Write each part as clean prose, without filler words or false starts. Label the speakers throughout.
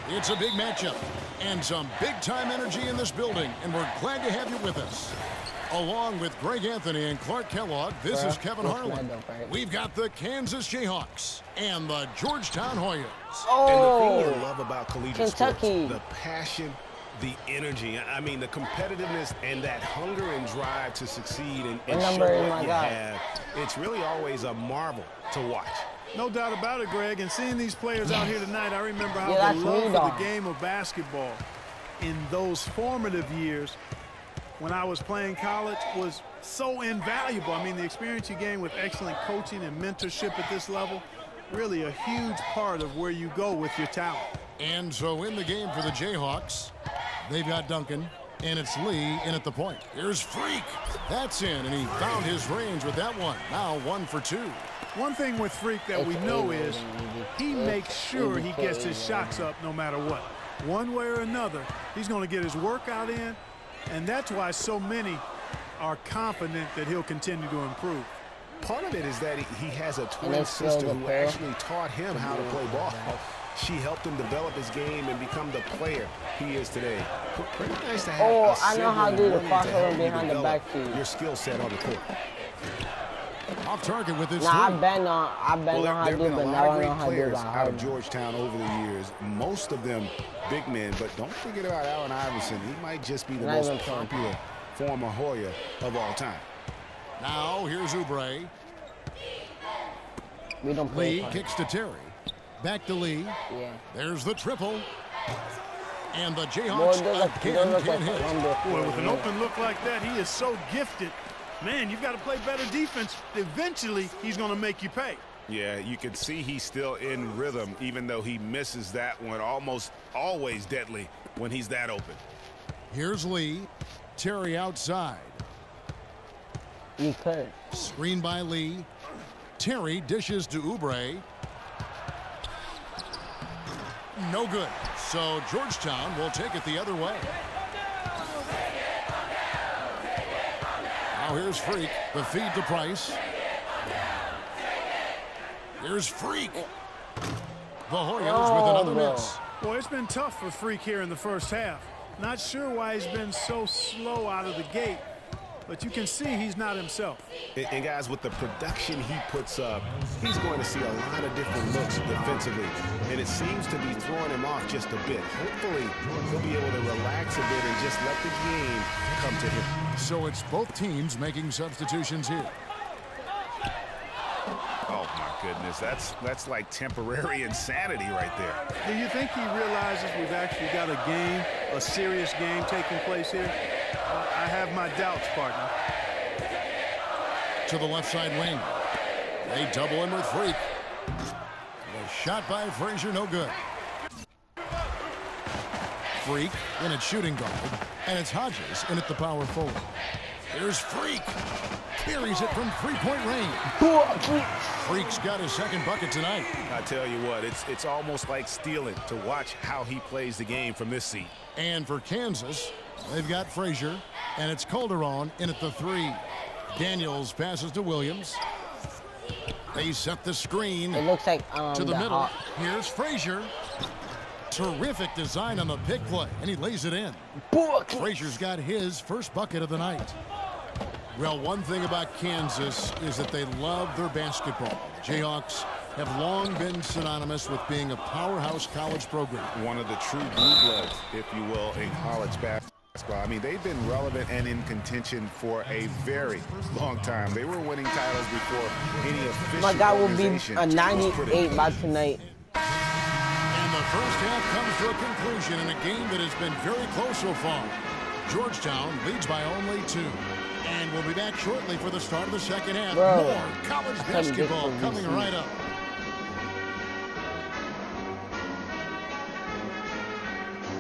Speaker 1: It's a big matchup and some big-time energy in this building, and we're glad to have you with us. Along with Greg Anthony and Clark Kellogg, this is Kevin Harlan. We've got the Kansas Jayhawks and the Georgetown Hoyas.
Speaker 2: And the thing you love about collegiate sports, the passion, the energy, I mean the competitiveness and that hunger and drive to succeed and show what you have. It's really always a marvel to watch.
Speaker 3: No doubt about it, Greg. And seeing these players out here tonight, I remember how the love for the game of basketball in those formative years when I was playing college was so invaluable. I mean, the experience you gain with excellent coaching and mentorship at this level, really a huge part of where you go with your talent.
Speaker 1: And so in the game for the Jayhawks, they've got Duncan, and it's Lee in at the point. Here's Freak. That's in, and he found his range with that one. Now 1 for 2.
Speaker 3: One thing with Freak that we know is he makes sure he gets his shots up no matter what. One way or another, he's going to get his workout in, and that's why so many are confident that he'll continue to improve.
Speaker 2: Part of it is that he has a twin sister who actually taught him how to play ball. She helped him develop his game and become the player he is today. Pretty nice to have
Speaker 4: I know how to do the crossover behind the backfield.
Speaker 2: Your skill set on the court.
Speaker 1: Off target with this.
Speaker 4: I've been on how to do it, but now I know how to do it.
Speaker 2: Out of Georgetown over the years, most of them big men, but don't forget about Allen Iverson. He might just be the most popular former Hoya of all time.
Speaker 1: Now here's Oubre. Lee kicks to Terry. Back to Lee.
Speaker 4: Yeah.
Speaker 1: There's the triple. And the Jayhawks again can't hit.
Speaker 3: Boy, with an open look like that, he is so gifted. Man, you've got to play better defense. Eventually, he's going to make you pay.
Speaker 2: Yeah, you can see he's still in rhythm, even though he misses that one. Almost always deadly when he's that open.
Speaker 1: Here's Lee. Terry outside. Screen by Lee. Terry dishes to Oubre. No good. So Georgetown will take it the other way. Now here's Freak. The feed to Price. Here's Freak. The Hoyas with another miss.
Speaker 3: Boy, it's been tough for Freak here in the first half. Not sure why he's been so slow out of the gate, but you can see he's not himself.
Speaker 2: And guys, with the production he puts up, he's going to see a lot of different looks defensively, and it seems to be throwing him off just a bit. Hopefully, he'll be able to relax a bit and just let the game come to him.
Speaker 1: So it's both teams making substitutions here.
Speaker 2: Oh, my goodness. That's like temporary insanity right there.
Speaker 3: Do you think he realizes we've actually got a game, a serious game taking place here? I have my doubts, partner.
Speaker 1: To the left side wing. They double him with Freak. The shot by Frazier, no good. Freak in at shooting guard. And it's Hodges in at the power forward. Here's Freak. Carries it from three-point range. Freak's got his second bucket tonight.
Speaker 2: I tell you what, it's almost like stealing to watch how he plays the game from this seat.
Speaker 1: And for Kansas, they've got Frazier, and it's Calderon in at the 3. Daniels passes to Williams. They set the screen.
Speaker 4: It looks like
Speaker 1: to the middle. Here's Frazier. Terrific design on the pick play, and he lays it in. Frazier's got his first bucket of the night. Well, one thing about Kansas is that they love their basketball. Jayhawks have long been synonymous with being a powerhouse college program.
Speaker 2: One of the true blue bloods, if you will, in college basketball. I mean, they've been relevant and in contention for a very long time. They were winning titles before any official
Speaker 4: My guy will be a 98 by tonight.
Speaker 1: And the first half comes to a conclusion in a game that has been very close so far. Georgetown leads by only 2. And we'll be back shortly for the start of the second half. More college basketball coming right up.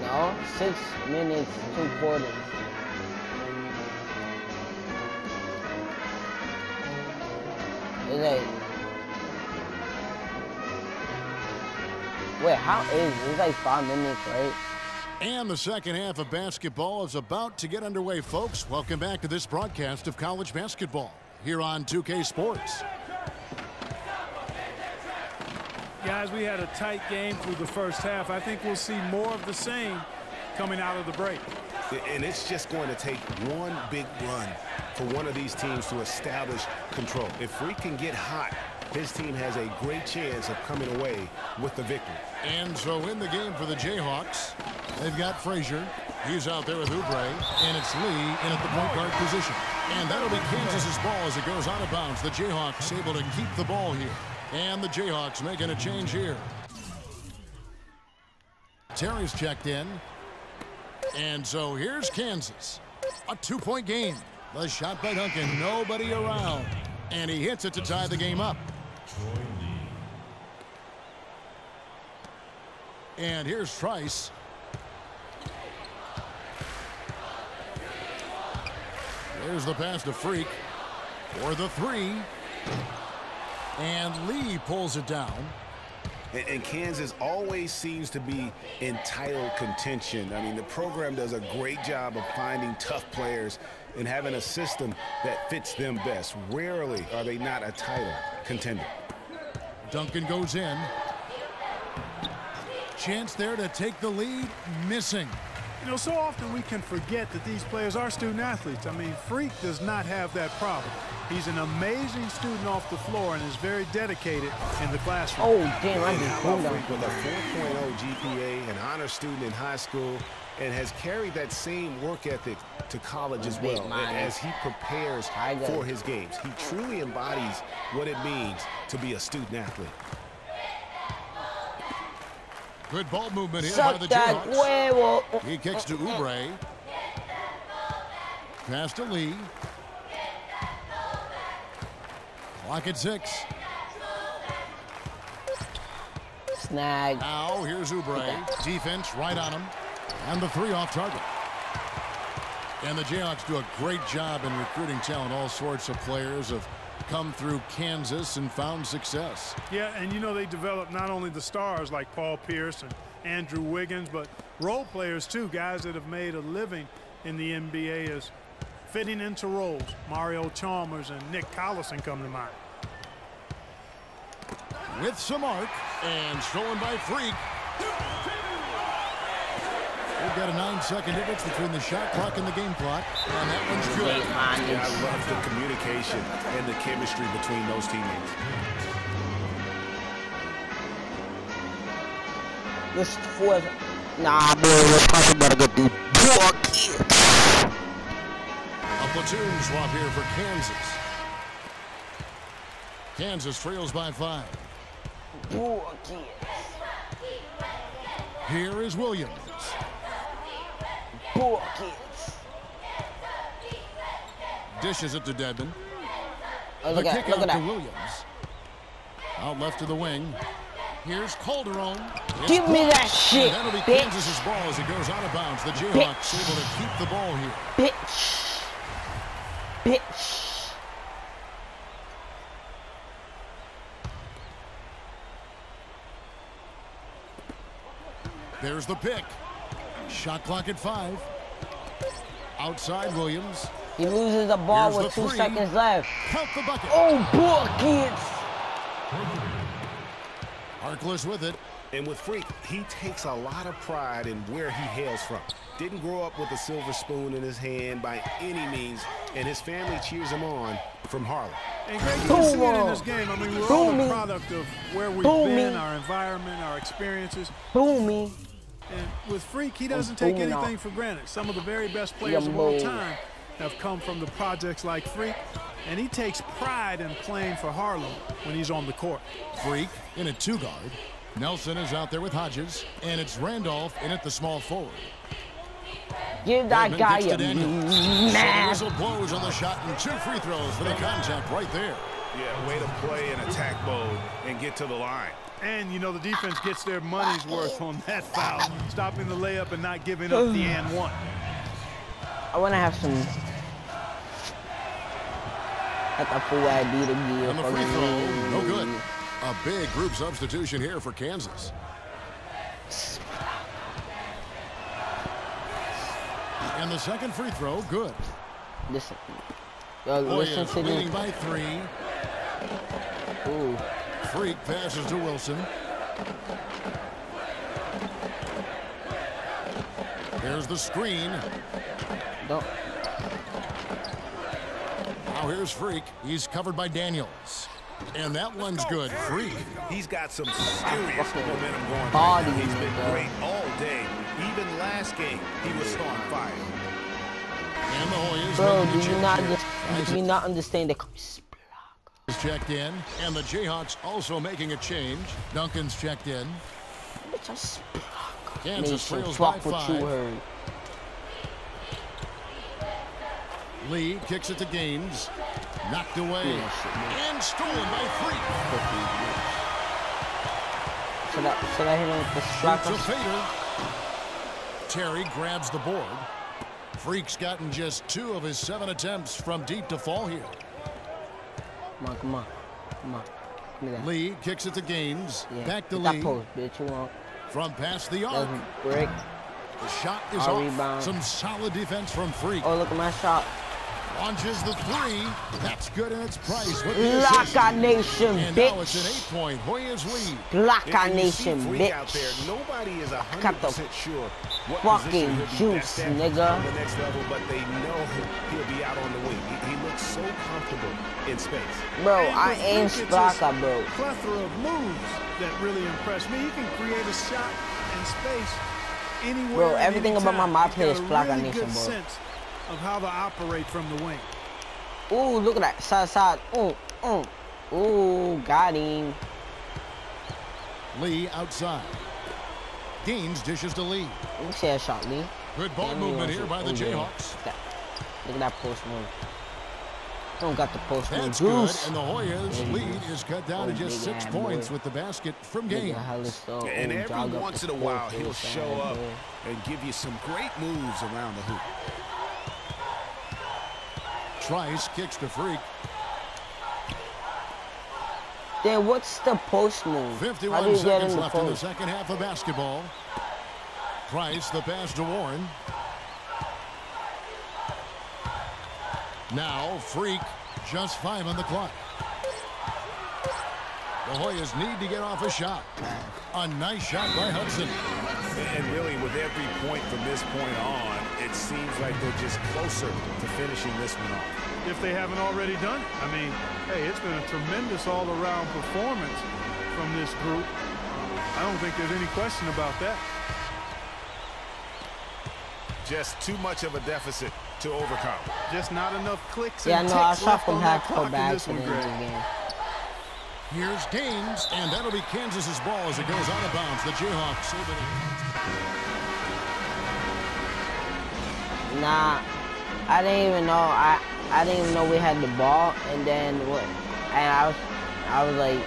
Speaker 4: No, 6 minutes, 2 quarters. It's like, wait, how is it? It's like 5 minutes, right?
Speaker 1: And the second half of basketball is about to get underway, folks. Welcome back to this broadcast of college basketball here on 2K Sports.
Speaker 3: Guys, we had a tight game through the first half. I think we'll see more of the same coming out of the break.
Speaker 2: And it's just going to take one big run for one of these teams to establish control. If Freak can get hot, his team has a great chance of coming away with the victory.
Speaker 1: And so in the game for the Jayhawks, they've got Frazier. He's out there with Oubre, and it's Lee in at the point guard position. And that'll be Kansas's ball as it goes out of bounds. The Jayhawks able to keep the ball here. And the Jayhawks making a change here. Terry's checked in. And so here's Kansas. A 2-point game. The shot by Duncan. Nobody around. And he hits it to tie the game up. And here's Trice. There's the pass to Freak for the three. And Lee pulls it down.
Speaker 2: And Kansas always seems to be in title contention. I mean, the program does a great job of finding tough players and having a system that fits them best. Rarely are they not a title contender.
Speaker 1: Duncan goes in. Chance there to take the lead. Missing.
Speaker 3: You know, so often we can forget that these players are student athletes. I mean, Freak does not have that problem. He's an amazing student off the floor and is very dedicated in the classroom.
Speaker 4: Oh, damn, I just pulled down.
Speaker 2: With a 4.0 GPA, an honor student in high school, and has carried that same work ethic to college as well as he prepares for his games. He truly embodies what it means to be a student athlete.
Speaker 1: Good ball movement here by the Jayhawks. He kicks to Oubre. Pass to Lee. Clock at 6.
Speaker 4: Snag.
Speaker 1: Now here's Oubre. Defense right on him. And the three off target. And the Jayhawks do a great job in recruiting talent. All sorts of players have come through Kansas and found success.
Speaker 3: Yeah, and you know they develop not only the stars like Paul Pierce and Andrew Wiggins, but role players too, guys that have made a living in the NBA as fitting into roles. Mario Chalmers and Nick Collison come to mind.
Speaker 1: With some arc and stolen by Freak. We've got a 9-second difference between the shot clock and the game clock, and that one's good.
Speaker 2: Yeah, I love the communication and the chemistry between those teammates.
Speaker 4: This fourth. Nah, boy, we're talking about a good dude.
Speaker 1: A platoon swap here for Kansas. Kansas trails by 5. Here is Williams. Dishes it to Dedmon.
Speaker 4: Oh,
Speaker 1: the kick out to Williams. Out left to the wing. Here's Calderon.
Speaker 4: Give me that shit,
Speaker 1: that'll be
Speaker 4: bitch.
Speaker 1: Kansas's ball as it goes out of bounds. The Jayhawks able to keep the ball here.
Speaker 4: Bitch. Bitch.
Speaker 1: There's the pick. Shot clock at 5. Outside Williams.
Speaker 4: He loses the ball with 2 seconds left.
Speaker 1: Count the bucket.
Speaker 4: Oh, buckets.
Speaker 1: Harkless with it.
Speaker 2: And with Freak, he takes a lot of pride in where he hails from. Didn't grow up with a silver spoon in his hand by any means, and his family cheers him on from Harlem.
Speaker 3: And Greg, you can see it in this game. I mean, we're all a product of where we've been, our environment, our experiences.
Speaker 4: Boomy.
Speaker 3: And with Freak, he doesn't take anything for granted. Some of the very best players of all time have come from the projects like Freak, and he takes pride in playing for Harlem when he's on the court.
Speaker 1: Freak in a 2-guard. Nelson is out there with Hodges, and it's Randolph in at the small forward.
Speaker 4: Give that guy a
Speaker 1: man. Whistle blows on the shot, and 2 free throws for the contact right there.
Speaker 2: Yeah, way to play in attack mode and get to the line.
Speaker 3: And, you know, the defense gets their money's worth on that foul, stopping the layup and not giving up the and one.
Speaker 4: I want to have some. At the full ID to give.
Speaker 1: And the free throw, no good. A big group substitution here for Kansas. And the second free throw, good.
Speaker 4: Listen.
Speaker 1: Listen to leading by 3.
Speaker 4: Ooh.
Speaker 1: Freak passes to Wilson. Here's the screen.
Speaker 4: Don't.
Speaker 1: Now here's Freak. He's covered by Daniels. And that one's good. Freak.
Speaker 2: He's got some serious momentum going
Speaker 4: right
Speaker 2: now. He's been great all day. Even last game, he was on fire.
Speaker 1: And the Hoyas.
Speaker 4: Bro, do you not understand the Splakah?
Speaker 1: Is checked in, and the Jayhawks also making a change. Duncan's checked in.
Speaker 4: Bitch, I'm Splakah.
Speaker 1: Kansas
Speaker 4: Nation,
Speaker 1: trails by
Speaker 4: fuck what
Speaker 1: 5.
Speaker 4: you heard.
Speaker 1: Lee kicks it to Gaines. Knocked away. And stolen by Freak.
Speaker 4: Should I hit him with the
Speaker 1: Shoots a
Speaker 4: Splakah?
Speaker 1: fader. Terry grabs the board. Freak's gotten just 2 of his 7 attempts from deep to fall here.
Speaker 4: Come on, come on. Come on. Give me that.
Speaker 1: Lee kicks it to Gaines.
Speaker 4: Yeah.
Speaker 1: Back to
Speaker 4: Get that
Speaker 1: Lee.
Speaker 4: post, bitch. You want.
Speaker 1: From past the arc.
Speaker 4: Doesn't break.
Speaker 1: The shot is
Speaker 4: Our
Speaker 1: off.
Speaker 4: rebound.
Speaker 1: Some solid defense from Freak.
Speaker 4: Oh, look at my shot.
Speaker 1: Launches the 3. That's good in its price. With the assist.
Speaker 4: Splakah Nation,
Speaker 1: And
Speaker 4: bitch.
Speaker 1: now it's an 8-point Hoyas lead.
Speaker 4: Splakah Nation,
Speaker 2: Freak out
Speaker 4: bitch.
Speaker 2: there, nobody is
Speaker 4: Got the
Speaker 2: 100% sure what
Speaker 4: fucking
Speaker 2: position he'll be
Speaker 4: juice,
Speaker 2: best at
Speaker 4: nigga.
Speaker 2: on the next level, but they know he'll be out on the wing. He looks so comfortable in space.
Speaker 4: Bro,
Speaker 3: And
Speaker 4: I
Speaker 3: with
Speaker 4: ain't
Speaker 3: Freak, it's
Speaker 4: Splakah,
Speaker 3: just
Speaker 4: bro.
Speaker 3: Plethora of moves that really impress me. He can create a shot in space anywhere.
Speaker 4: Bro, everything about my play is Splakah
Speaker 3: really
Speaker 4: Nation,
Speaker 3: good
Speaker 4: bro.
Speaker 3: sense of how to operate from the wing.
Speaker 4: Ooh, look at that. Side. Ooh, got him.
Speaker 1: Lee outside. Gaines dishes to Lee.
Speaker 4: Let me see that shot, Lee.
Speaker 1: Good ball movement here by the Jayhawks.
Speaker 4: Look at that post move. Don't got the post move.
Speaker 1: That's good,
Speaker 4: Juice.
Speaker 1: and the Hoyas lead is cut down to just 6 points with the basket from Gaines.
Speaker 2: And every once in a while, he'll show up and give you some great moves around the hoop.
Speaker 1: Trice kicks to Freak.
Speaker 4: Then what's the post move? How do
Speaker 1: 51
Speaker 4: you get in
Speaker 1: seconds
Speaker 4: the
Speaker 1: left in the
Speaker 4: post?
Speaker 1: second half of basketball. Price, the pass to Warren. Now, Freak, just 5 on the clock. The Hoyas need to get off a shot. A nice shot by Hudson.
Speaker 2: And really, with every point from this point on, it seems like they're just closer to finishing this one off.
Speaker 3: If they haven't already done. I mean, hey, it's been a tremendous all-around performance from this group. I don't think there's any question about that.
Speaker 2: Just too much of a deficit to overcome.
Speaker 3: Just not enough clicks
Speaker 4: Yeah,
Speaker 3: and
Speaker 4: no, I
Speaker 3: ticks
Speaker 4: shot
Speaker 3: left
Speaker 4: from
Speaker 3: on that
Speaker 4: half to
Speaker 3: clock in
Speaker 4: back
Speaker 3: this
Speaker 4: to the
Speaker 3: one,
Speaker 4: end of
Speaker 3: Greg.
Speaker 4: the game.
Speaker 1: Here's Gaines, and that'll be Kansas's ball as it goes out of bounds. The Jayhawks over the...
Speaker 4: Nah, I didn't even know. I didn't even know we had the ball, and then what? And I was like,